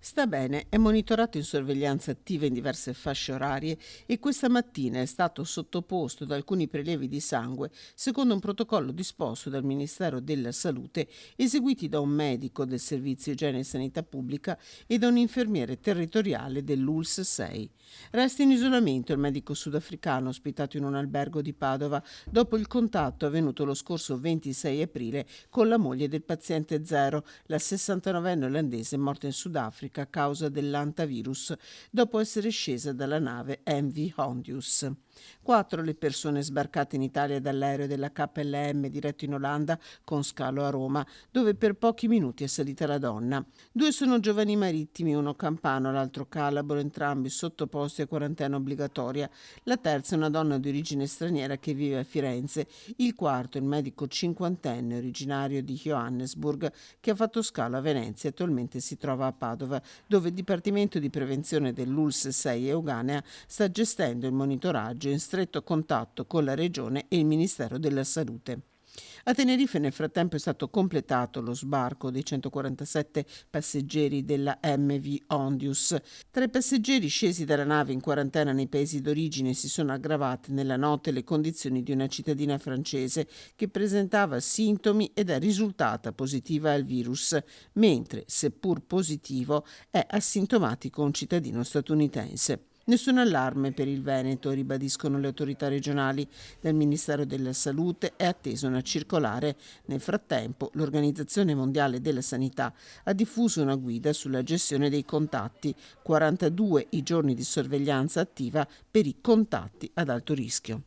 Sta bene, è monitorato in sorveglianza attiva in diverse fasce orarie e questa mattina è stato sottoposto ad alcuni prelievi di sangue secondo un protocollo disposto dal Ministero della Salute, eseguiti da un medico del Servizio Igiene e Sanità Pubblica e da un infermiere territoriale dell'ULSS 6. Resta in isolamento il medico sudafricano ospitato in un albergo di Padova dopo il contatto avvenuto lo scorso 26 aprile con la moglie del paziente zero, la 69enne olandese morta in Sudafrica a causa dell'antavirus dopo essere scesa dalla nave MV Hondius. 4 le persone sbarcate in Italia dall'aereo della KLM diretto in Olanda con scalo a Roma, dove per pochi minuti è salita la donna. 2 sono giovani marittimi, uno campano, l'altro calabro, entrambi sottoposti a quarantena obbligatoria. La terza è una donna di origine straniera che vive a Firenze. Il quarto, il medico cinquantenne originario di Johannesburg, che ha fatto scalo a Venezia e attualmente si trova a Padova, dove il Dipartimento di Prevenzione dell'ULSS 6 Euganea sta gestendo il monitoraggio in stretto contatto con la Regione e il Ministero della Salute. A Tenerife nel frattempo è stato completato lo sbarco dei 147 passeggeri della MV Ondius. Tra i passeggeri scesi dalla nave in quarantena nei paesi d'origine si sono aggravate nella notte le condizioni di una cittadina francese che presentava sintomi ed è risultata positiva al virus, mentre, seppur positivo, è asintomatico un cittadino statunitense. Nessun allarme per il Veneto, ribadiscono le autorità regionali. Dal Ministero della Salute è attesa una circolare. Nel frattempo, l'Organizzazione Mondiale della Sanità ha diffuso una guida sulla gestione dei contatti, 42 i giorni di sorveglianza attiva per i contatti ad alto rischio.